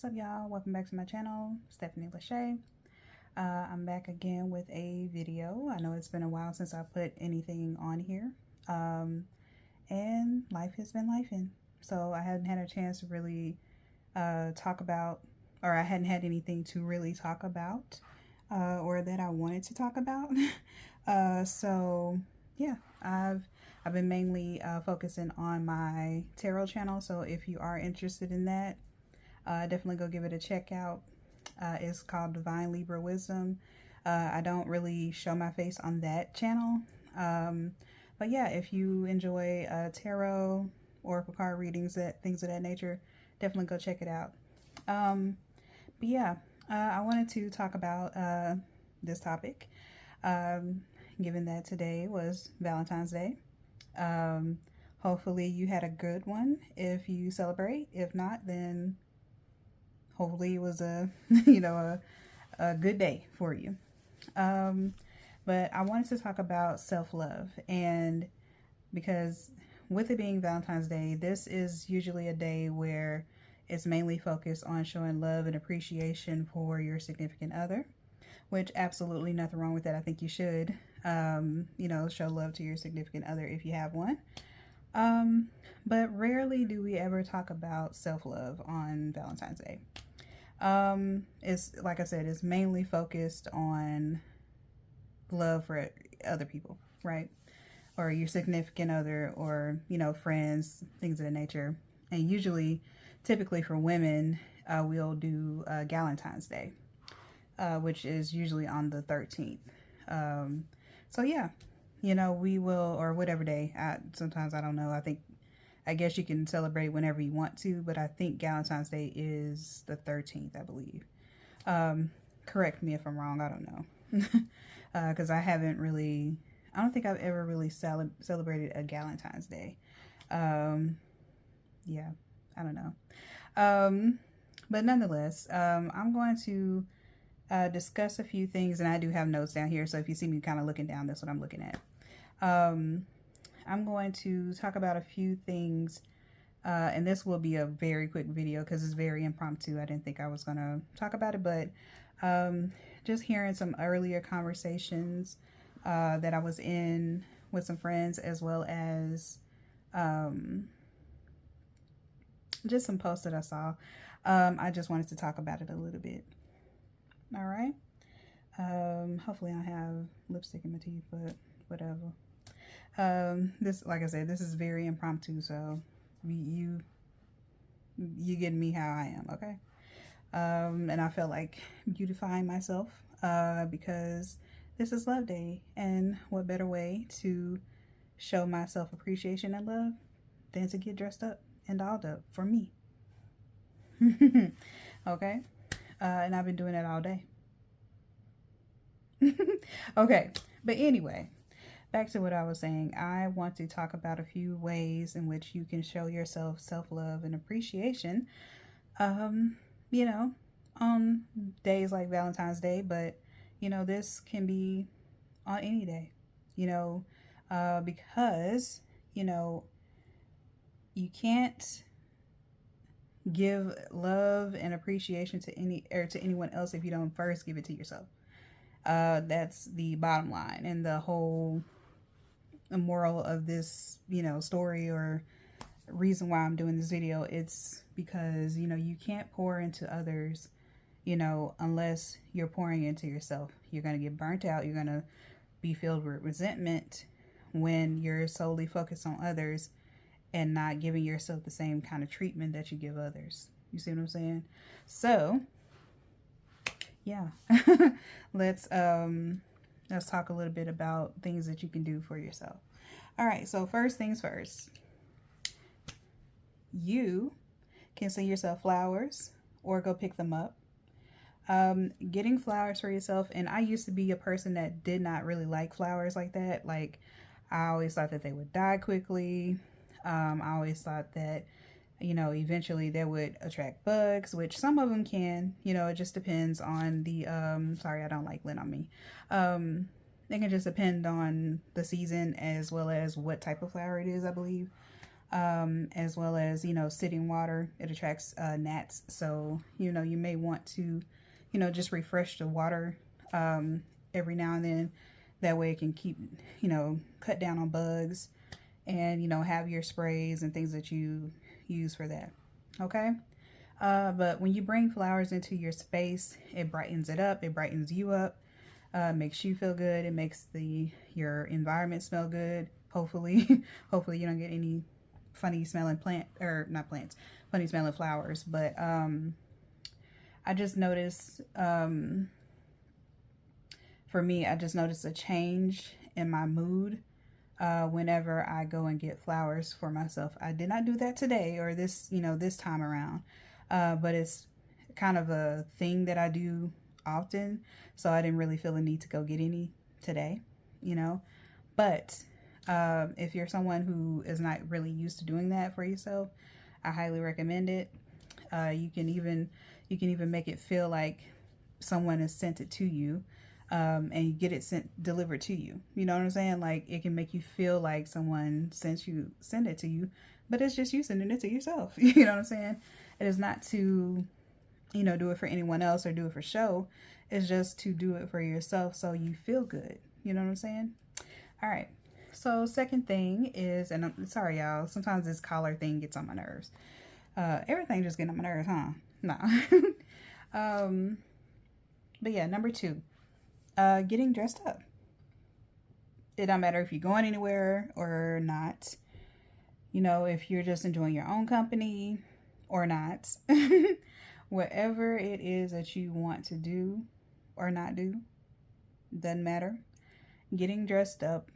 What's up, y'all? Welcome back to my channel, Stephanie Lachey. I'm back again with a video. I know it's been a while since I put anything on here, and life has been lifing. So I hadn't had a chance to really talk about, or I hadn't had anything to really talk about, or that I wanted to talk about. So yeah, I've been mainly focusing on my tarot channel. So if you are interested in that, definitely go give it a check out. It's called Divine Libra Wisdom. I don't really show my face on that channel. But yeah, if you enjoy tarot, oracle card readings, things of that nature, definitely go check it out. But yeah, I wanted to talk about this topic, given that today was Valentine's Day. Hopefully you had a good one if you celebrate. If not, then hopefully it was a a good day for you. But I wanted to talk about self-love, and because with it being Valentine's Day, this is usually a day where it's mainly focused on showing love and appreciation for your significant other, which absolutely nothing wrong with that. I think you should show love to your significant other if you have one. But rarely do we ever talk about self-love on Valentine's Day. It's like I said, it's mainly focused on love for other people, right? Or your significant other, or friends, things of that nature. And usually, typically for women, we'll do Galentine's Day, which is usually on the 13th. So yeah, we will, or whatever day. Sometimes I don't know. I guess you can celebrate whenever you want to, but I think Valentine's Day is the 13th, I believe. Correct me if I'm wrong. I don't know. Because I don't think I've ever really celebrated a Valentine's Day. Yeah, I don't know. But nonetheless, I'm going to discuss a few things, and I do have notes down here, so if you see me kind of looking down, that's what I'm looking at. I'm going to talk about a few things, and this will be a very quick video because it's very impromptu. I didn't think I was going to talk about it, but just hearing some earlier conversations that I was in with some friends, as well as just some posts that I saw. I just wanted to talk about it a little bit. All right. Hopefully I have lipstick in my teeth, but whatever. This, like I said, this is very impromptu, so you get me how I am, okay? And I felt like beautifying myself, because this is Love Day, and what better way to show my self-appreciation and love than to get dressed up and dolled up for me. Okay? And I've been doing that all day. Okay, but anyway, back to what I was saying. I want to talk about a few ways in which you can show yourself self-love and appreciation, on days like Valentine's Day, but, this can be on any day, because, you can't give love and appreciation to anyone else if you don't first give it to yourself. That's the bottom line, and the whole moral of this, story, or reason why I'm doing this video. It's because, you can't pour into others, unless you're pouring into yourself. You're going to get burnt out. You're going to be filled with resentment when you're solely focused on others and not giving yourself the same kind of treatment that you give others. You see what I'm saying? So yeah, let's talk a little bit about things that you can do for yourself. All right, so first things first, you can send yourself flowers or go pick them up. Getting flowers for yourself, and I used to be a person that did not really like flowers like that. Like, I always thought that they would die quickly. I always thought that, eventually they would attract bugs, which some of them can, it just depends on the, sorry, I don't like lint on me. It can just depend on the season, as well as what type of flower it is, I believe. as well as, you know, sitting water. It attracts gnats. So, you know, you may want to, you know, just refresh the water every now and then. That way it can keep, you know, cut down on bugs, and, you know, have your sprays and things that you use for that. Okay. But when you bring flowers into your space, it brightens it up. It brightens you up. Makes you feel good. It makes your environment smell good. Hopefully, hopefully you don't get any funny smelling not plants, funny smelling flowers. But I just noticed, for me, I just noticed a change in my mood whenever I go and get flowers for myself. I did not do that today or this, you know, this time around, but it's kind of a thing that I do often. So I didn't really feel a need to go get any today, you know. But if you're someone who is not really used to doing that for yourself, I highly recommend it. You can even make it feel like someone has sent it to you, and you get it delivered to you. You know what I'm saying? Like, it can make you feel like someone sent it to you, but it's just you sending it to yourself. You know what I'm saying? It is not to, you know, do it for anyone else or do it for show. It's just to do it for yourself so you feel good. You know what I'm saying? All right. So second thing is, and I'm sorry, y'all, sometimes this collar thing gets on my nerves. Everything just getting on my nerves, huh? Nah. But yeah, number 2, getting dressed up. It don't matter if you're going anywhere or not. You know, if you're just enjoying your own company or not. Whatever it is that you want to do or not do, doesn't matter. Getting dressed up,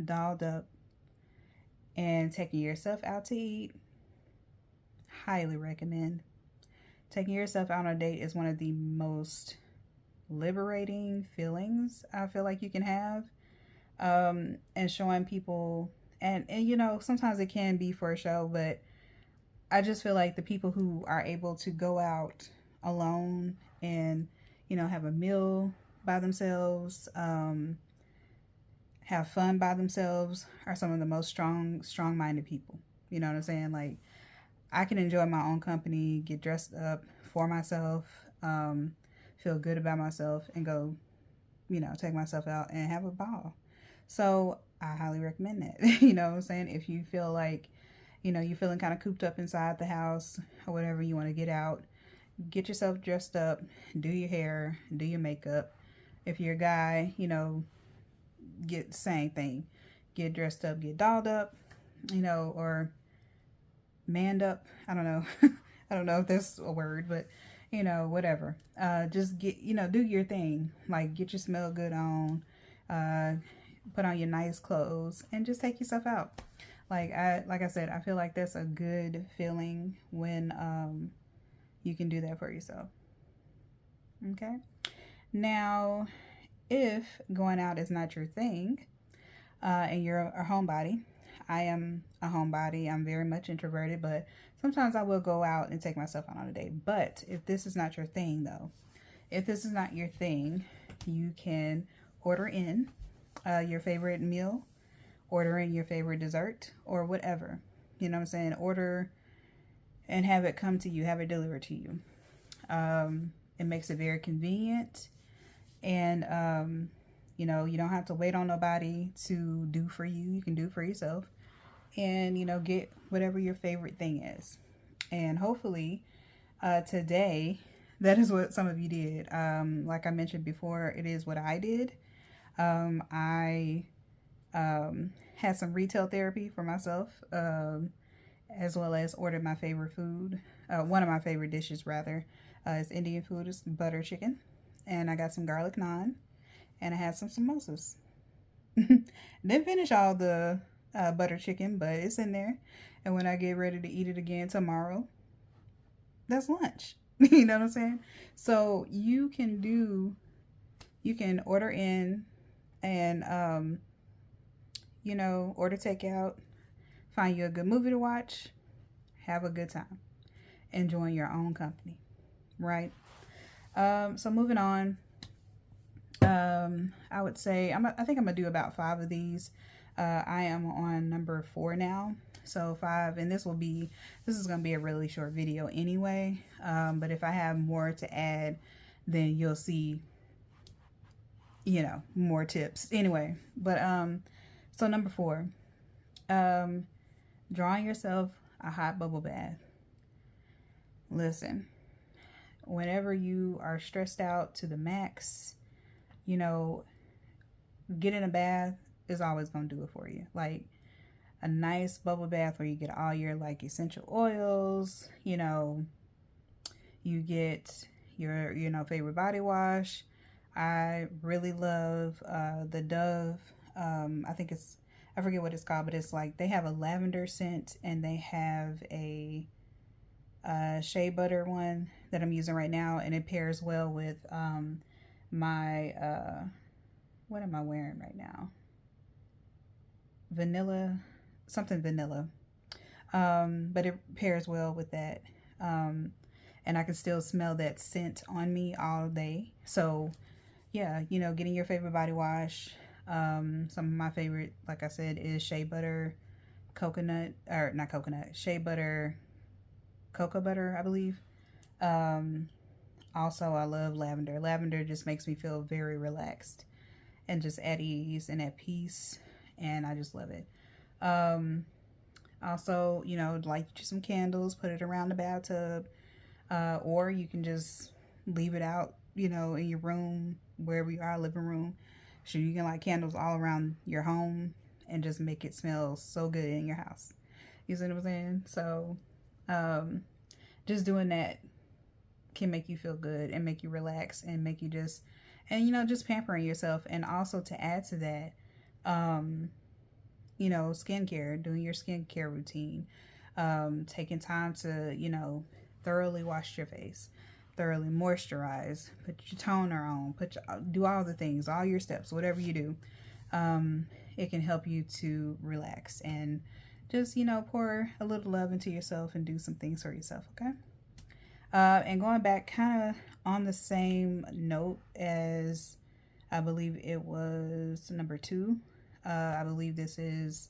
dolled up, and taking yourself out to eat, highly recommend. Taking yourself out on a date is one of the most liberating feelings I feel like you can have. And showing people, and you know, sometimes it can be for a show, but I just feel like the people who are able to go out alone and, you know, have a meal by themselves, have fun by themselves, are some of the most strong-minded people. You know what I'm saying? Like, I can enjoy my own company, get dressed up for myself, feel good about myself, and go, you know, take myself out and have a ball. So I highly recommend that. You know what I'm saying? If you feel like, you know, you're feeling kind of cooped up inside the house or whatever, you want to get out, get yourself dressed up, do your hair, do your makeup. If you're a guy, you know, get the same thing. Get dressed up, get dolled up, you know, or manned up. I don't know. I don't know if that's a word, but, you know, whatever. Just get, you know, do your thing. Like, get your smell good on, put on your nice clothes, and just take yourself out. Like I said, I feel like that's a good feeling when you can do that for yourself. Okay. Now, if going out is not your thing, and you're a homebody, I am a homebody. I'm very much introverted, but sometimes I will go out and take myself out on a date. But if this is not your thing, though, if this is not your thing, you can order in your favorite meal, order in your favorite dessert, or whatever. You know what I'm saying? Order and have it come to you, have it delivered to you. It makes it very convenient, and you know, you don't have to wait on nobody to do for you. You can do for yourself, and, you know, get whatever your favorite thing is. And hopefully today, that is what some of you did. Like I mentioned before, it is what I did. I had some retail therapy for myself, as well as ordered my favorite food. One of my favorite dishes, rather, is Indian food. It's butter chicken. And I got some garlic naan. And I had some samosas. Didn't finish all the butter chicken, but it's in there. And when I get ready to eat it again tomorrow, that's lunch. You know what I'm saying? So you can order in and, you know, order takeout, find you a good movie to watch, have a good time, enjoying your own company, right? So moving on, I would say, I think I'm gonna do about 5 of these. I am on number 4 now. So 5, and this is going to be a really short video anyway. But if I have more to add, then you'll see, you know, more tips anyway. But so number 4, drawing yourself a hot bubble bath. Listen, whenever you are stressed out to the max, you know, getting a bath is always going to do it for you. Like a nice bubble bath where you get all your like essential oils, you know, you get your, you know, favorite body wash. I really love the Dove. I think it's, I forget what it's called, but it's like they have a lavender scent and they have a shea butter one that I'm using right now, and it pairs well with my what am I wearing right now? Vanilla, something vanilla. But it pairs well with that. And I can still smell that scent on me all day. So yeah, you know, getting your favorite body wash. Some of my favorite, like I said, is shea butter, coconut, or not coconut, shea butter, cocoa butter, I believe. Also, I love lavender. Lavender just makes me feel very relaxed and just at ease and at peace, and I just love it. Also, you know, light some candles, put it around the bathtub, or you can just leave it out, you know, in your room, wherever you are, living room. So you can light candles all around your home and just make it smell so good in your house. You see what I'm saying? So just doing that can make you feel good and make you relax and make you just, and you know, just pampering yourself. And also to add to that, you know, skincare, doing your skincare routine, taking time to, you know, thoroughly wash your face, thoroughly moisturize, put your toner on, do all the things, all your steps, whatever you do. It can help you to relax and just, you know, pour a little love into yourself and do some things for yourself, okay? And going back kind of on the same note as, I believe it was number 2. I believe this is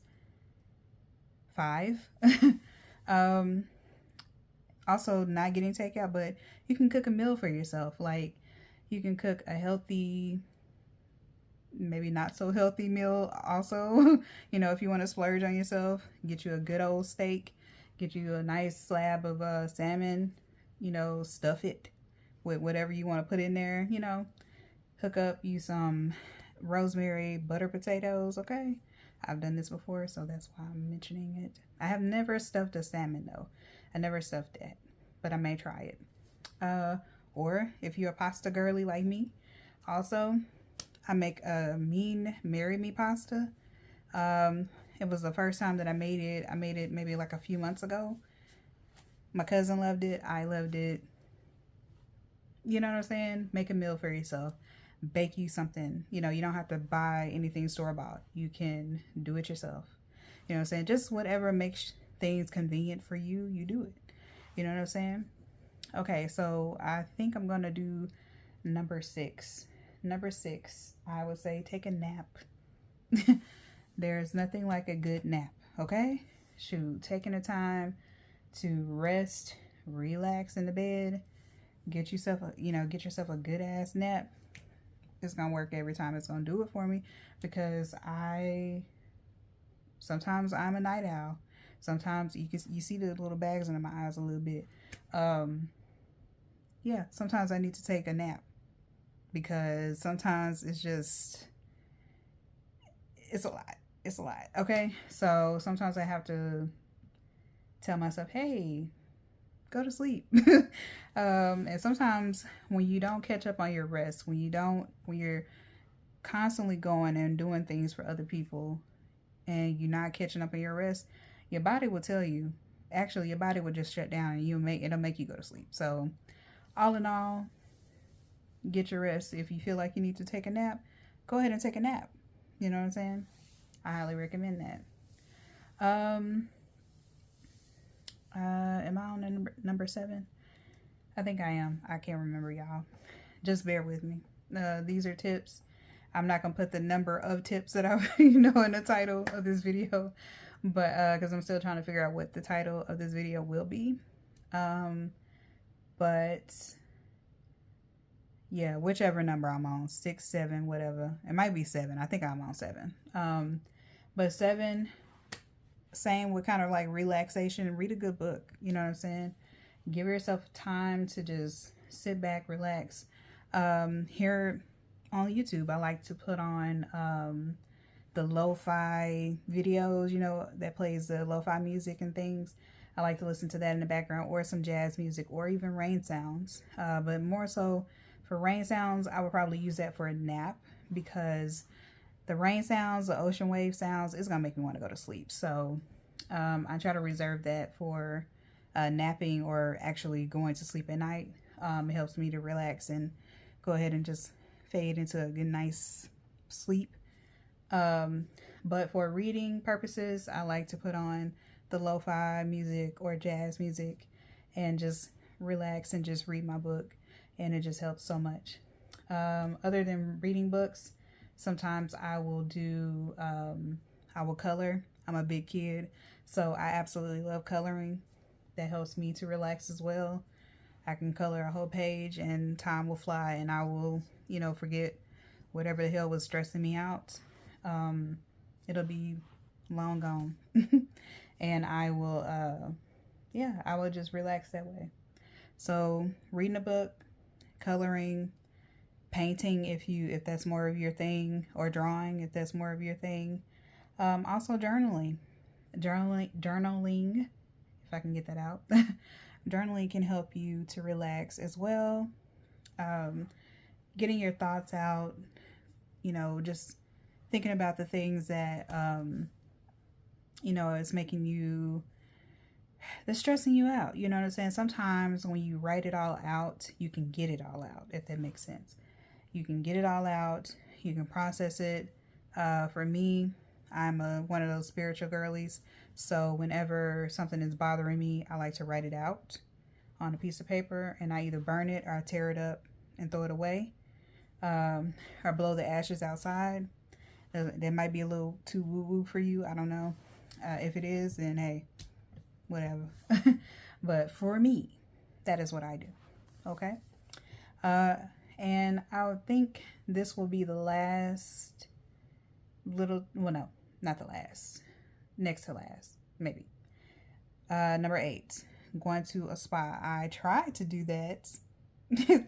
5. Also, not getting takeout, but you can cook a meal for yourself. Like, you can cook a healthy, maybe not so healthy meal also. You know, if you want to splurge on yourself, get you a good old steak, get you a nice slab of salmon, you know, stuff it with whatever you want to put in there, you know. Hook up you some rosemary butter potatoes, okay? I've done this before, so that's why I'm mentioning it. I have never stuffed a salmon though. I never stuffed that, but I may try it. Or if you're a pasta girly like me, also, I make a mean marry me pasta. It was the first time that I made it. I made it maybe like a few months ago. My cousin loved it. I loved it. You know what I'm saying? Make a meal for yourself. Bake you something. You know, you don't have to buy anything store-bought. You can do it yourself. You know what I'm saying? Just whatever makes things convenient for you, you do it. You know what I'm saying? Okay, so I think I'm gonna do number 6. Number 6, I would say take a nap. There's nothing like a good nap, okay? Shoot, taking the time to rest, relax in the bed, get yourself a good ass nap. It's gonna work every time. It's gonna do it for me because sometimes I'm a night owl. Sometimes you see the little bags under my eyes a little bit. Yeah, sometimes I need to take a nap because sometimes it's a lot. It's a lot. Okay, so sometimes I have to tell myself, hey, go to sleep. And sometimes when you don't catch up on your rest, when you're constantly going and doing things for other people and you're not catching up on your rest, your body will tell you, actually your body will just shut down and it'll make you go to sleep. So all in all, get your rest. If you feel like you need to take a nap, go ahead and take a nap. You know what I'm saying? I highly recommend that. Am I on number 7? I think I am. I can't remember, y'all. Just bear with me. These are tips. I'm not gonna put the number of tips that I in the title of this video, but because I'm still trying to figure out what the title of this video will be. But yeah, whichever number I'm on, 6, 7, whatever. It might be 7. I think I'm on 7. But 7, same with kind of like relaxation. Read a good book. You know what I'm saying? Give yourself time to just sit back, relax. Here on YouTube, I like to put on the lo-fi videos, you know, that plays the lo-fi music and things. I like to listen to that in the background, or some jazz music, or even rain sounds. But more so for rain sounds, I would probably use that for a nap, because the rain sounds, the ocean wave sounds, it's gonna make me want to go to sleep. So I try to reserve that for napping or actually going to sleep at night. It helps me to relax and go ahead and just fade into a good, nice sleep. But for reading purposes, I like to put on the lo-fi music or jazz music and just relax and just read my book, and it just helps so much. Other than reading books, sometimes I will do I will color. I'm a big kid, so I absolutely love coloring. That helps me to relax as well. I can color a whole page and time will fly, and I will, you know, forget whatever the hell was stressing me out. It'll be long gone. And I will yeah, I will just relax that way. So reading a book, coloring, painting if that's more of your thing, or drawing if that's more of your thing. Also journaling, if I can get that out. Journaling can help you to relax as well. Getting your thoughts out, you know, just thinking about the things that you know, is making you, that's stressing you out. You know what I'm saying? Sometimes when you write it all out, you can get it all out, if that makes sense. You can get it all out. You can process it. For me, I'm one of those spiritual girlies. So whenever something is bothering me, I like to write it out on a piece of paper, and I either burn it or I tear it up and throw it away, or blow the ashes outside. That might be a little too woo-woo for you. I don't know. If it is, then hey, whatever. But for me, that is what I do. Okay? And I would think this will be the last well, no, not the last. Next to last, maybe. Number 8, going to a spa. I tried to do that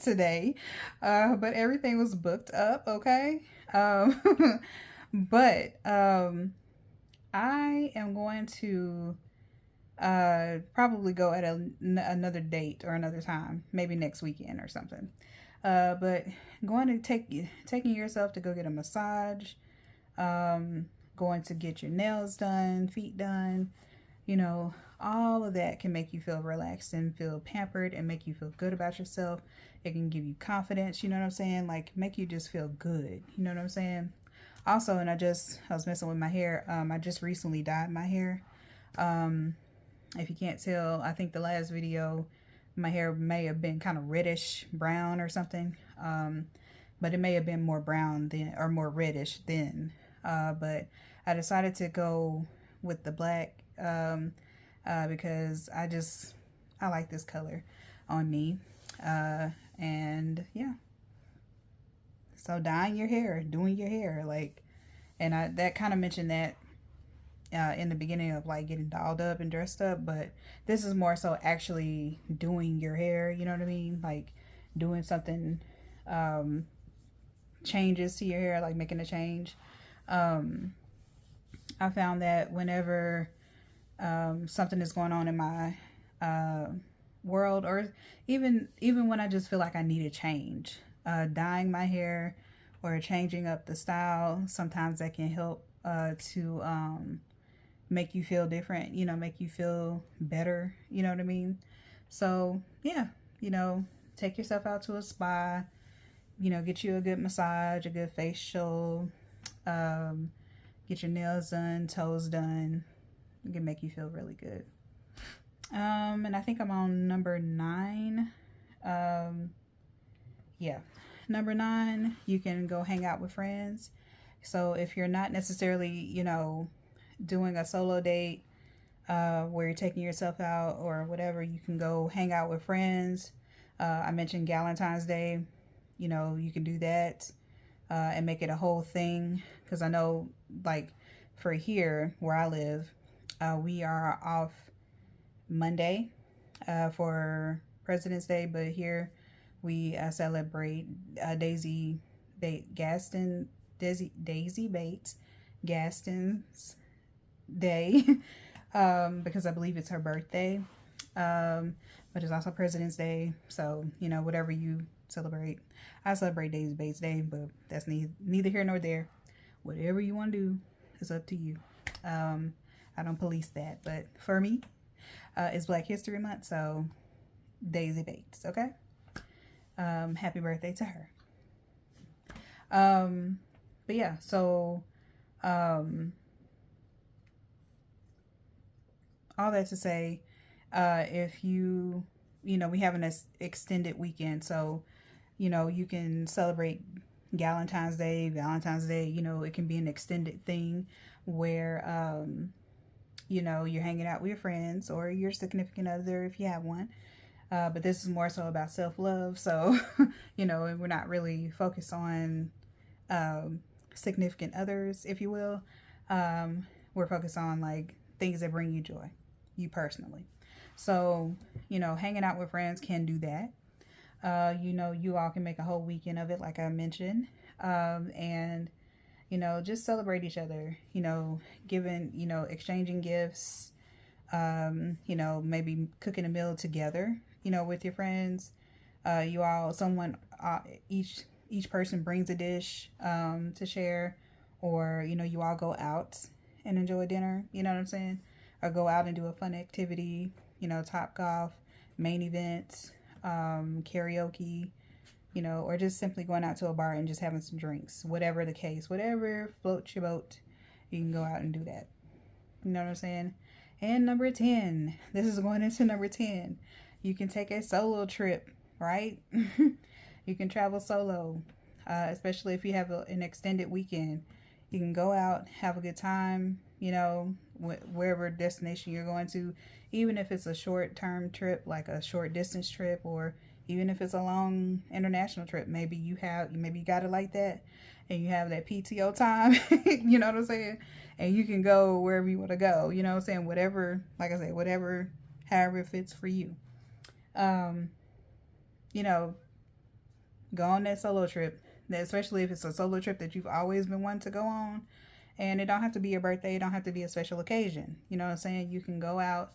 today, but everything was booked up, okay? But I am going to probably go at another date or another time, maybe next weekend or something. But going to taking yourself to go get a massage, going to get your nails done, feet done, you know, all of that can make you feel relaxed and feel pampered and make you feel good about yourself. It can give you confidence, you know what I'm saying? Like, make you just feel good, you know what I'm saying? Also, and I was messing with my hair. I just recently dyed my hair. If you can't tell, I think the last video, my hair may have been kind of reddish brown or something. But it may have been more brown then, or more reddish then. But I decided to go with the black because I like this color on me. And yeah. So dyeing your hair, doing your hair, like, and that kind of mentioned that in the beginning of like getting dolled up and dressed up, but this is more so actually doing your hair, you know what I mean? Like doing something, changes to your hair, like making a change. I found that whenever something is going on in my world, or even when I just feel like I need a change, dyeing my hair or changing up the style, sometimes that can help to make you feel different, you know, make you feel better, you know what I mean? So yeah, you know, take yourself out to a spa, you know, get you a good massage, a good facial, get your nails done, toes done. It can make you feel really good. And I think I'm on number 9. Yeah, number 9, you can go hang out with friends. So if you're not necessarily, you know, doing a solo date, where you're taking yourself out or whatever. You can go hang out with friends. I mentioned Valentine's Day. You know, you can do that, and make it a whole thing. Because I know, like, for here where I live, we are off Monday for President's Day, but here we celebrate Daisy Bates Gaston's Day, because I believe it's her birthday. But it's also President's Day, so you know, whatever you celebrate. I celebrate Daisy Bates Day, but that's neither here nor there. Whatever you want to do is up to you. I don't police that, but for me, it's Black History Month, so Daisy Bates, okay? Happy birthday to her. But yeah, so all that to say, if you know, we have an extended weekend, so you know, you can celebrate Valentine's Day. You know, it can be an extended thing where you know, you're hanging out with your friends or your significant other if you have one. But this is more so about self-love, so you know, we're not really focused on significant others, if you will. We're focused on like things that bring you joy, you personally. So you know, hanging out with friends can do that. You know, you all can make a whole weekend of it, like I mentioned, and you know, just celebrate each other. You know, giving, you know, exchanging gifts. You know, maybe cooking a meal together. You know, with your friends. You all, each person brings a dish to share, or you know, you all go out and enjoy dinner. You know what I'm saying? Or go out and do a fun activity. You know, Top Golf, main events, karaoke, you know, or just simply going out to a bar and just having some drinks. Whatever the case, whatever floats your boat, you can go out and do that. You know what I'm saying? And number 10, this is going into number 10. You can take a solo trip, right? You can travel solo, especially if you have an extended weekend. You can go out, have a good time, you know, wherever destination you're going to, even if it's a short-term trip, like a short distance trip, or even if it's a long international trip. Maybe you got it like that, and you have that PTO time, you know what I'm saying? And you can go wherever you want to go, you know what I'm saying? Whatever, like I say, whatever, however it fits for you. You know, go on that solo trip, especially if it's a solo trip that you've always been wanting to go on. And it don't have to be your birthday. It don't have to be a special occasion. You know what I'm saying? You can go out,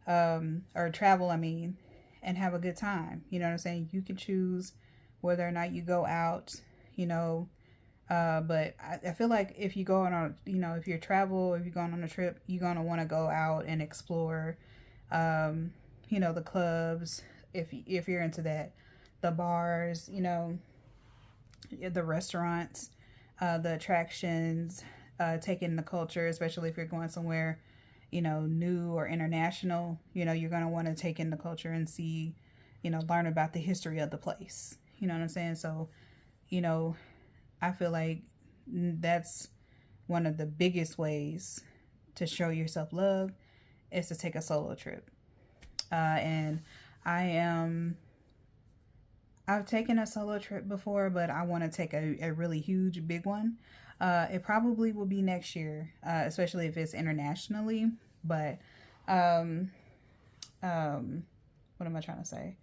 or travel, I mean, and have a good time. You know what I'm saying? You can choose whether or not you go out, you know. But I feel like if you go on you know, if you're going on a trip, you're going to want to go out and explore, you know, the clubs, if you're into that, the bars, you know, the restaurants, the attractions, taking the culture, especially if you're going somewhere, you know, new or international. You know, you're going to want to take in the culture and see, you know, learn about the history of the place. You know what I'm saying? So, you know, I feel like that's one of the biggest ways to show yourself love is to take a solo trip. And I've taken a solo trip before, but I want to take a really huge, big one. It probably will be next year, especially if it's internationally. But, what am I trying to say?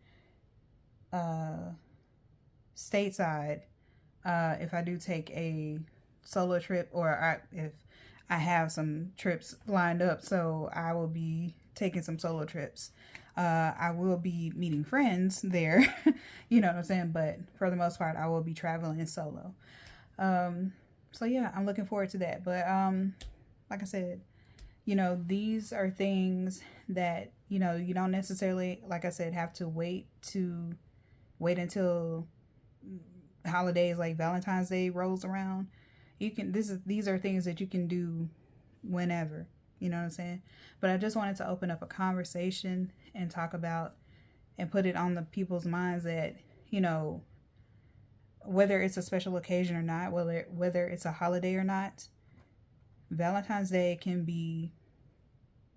Stateside, if I do take a solo trip, or if I have some trips lined up, so I will be taking some solo trips. I will be meeting friends there, you know what I'm saying? But for the most part, I will be traveling solo. So yeah, I'm looking forward to that. But like I said, you know, these are things that, you know, you don't necessarily, like I said, have to wait until holidays like Valentine's Day rolls around. These are things that you can do whenever, you know what I'm saying? But I just wanted to open up a conversation and talk about and put it on the people's minds that, you know, whether it's a special occasion or not, whether it's a holiday or not, Valentine's Day can be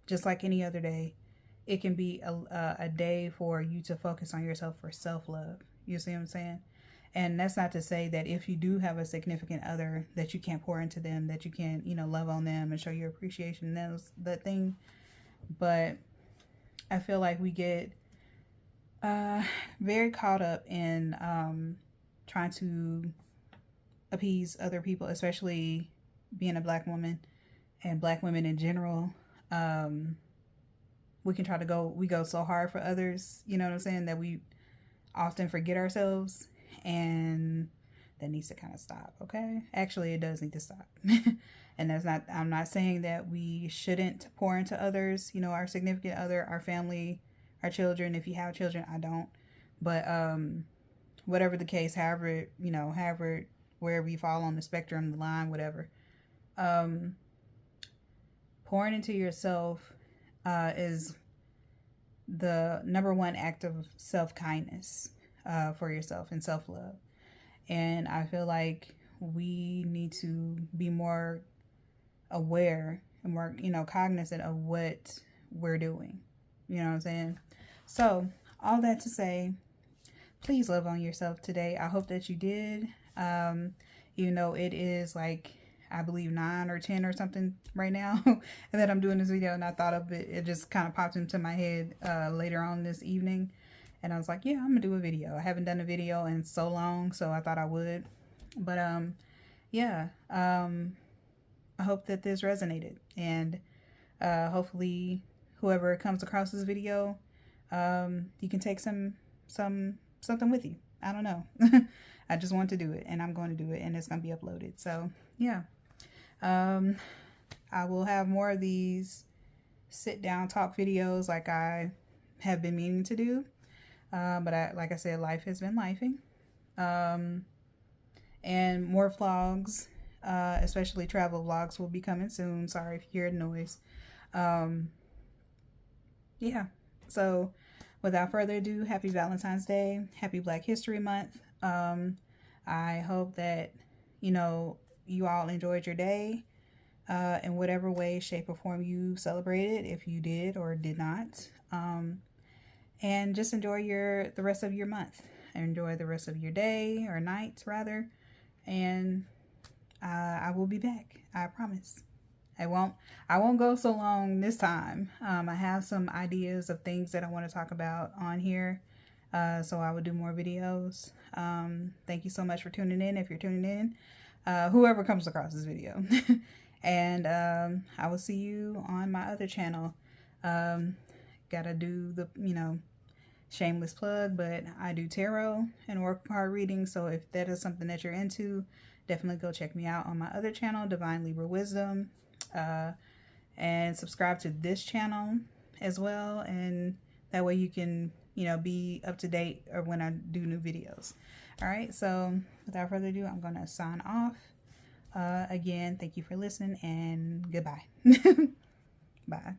just like any other day. It can be a day for you to focus on yourself, for self-love. You see what I'm saying? And that's not to say that if you do have a significant other that you can't pour into them, that you can't, love on them and show your appreciation. That's the thing. But I feel like we get very caught up in trying to appease other people, especially being a black woman and black women in general. We go so hard for others, you know what I'm saying, that we often forget ourselves, and that needs to kind of stop. Okay, actually it does need to stop. And I'm not saying that we shouldn't pour into others, our significant other, our family, our children. If you have children, I don't, but whatever the case, however wherever you fall on the spectrum, the line, whatever, pouring into yourself is the number one act of self-kindness for yourself and self-love. And I feel like we need to be more aware and more, cognizant of what we're doing. You know what I'm saying? So, all that to say, please love on yourself today. I hope that you did. Even though it is like, I believe 9 or 10 or something right now and that I'm doing this video, and I thought of it, it just kind of popped into my head later on this evening, and I was like, yeah, I'm gonna do a video. I haven't done a video in so long, so I thought I would. But yeah, I hope that this resonated, and hopefully whoever comes across this video, you can take something with you. I don't know. I just want to do it, and I'm going to do it, and it's going to be uploaded. So yeah, I will have more of these sit down talk videos like I have been meaning to do. But like I said, life has been lifing. And more vlogs, especially travel vlogs, will be coming soon. Sorry if you hear the noise. Yeah, so without further ado, happy Valentine's Day, happy Black History Month. I hope that, you all enjoyed your day, in whatever way, shape, or form you celebrated, if you did or did not. And just enjoy the rest of your month. Enjoy the rest of your day, or night rather. And I will be back. I promise. I won't go so long this time. I have some ideas of things that I want to talk about on here. So I will do more videos. Thank you so much for tuning in. If you're tuning in, whoever comes across this video. And I will see you on my other channel. Gotta do the, shameless plug, but I do tarot and oracle card reading. So if that is something that you're into, definitely go check me out on my other channel, Divine Libra Wisdom. And subscribe to this channel as well, and that way you can, be up to date or when I do new videos. All right, so without further ado, I'm gonna sign off. Again, thank you for listening, and goodbye. Bye.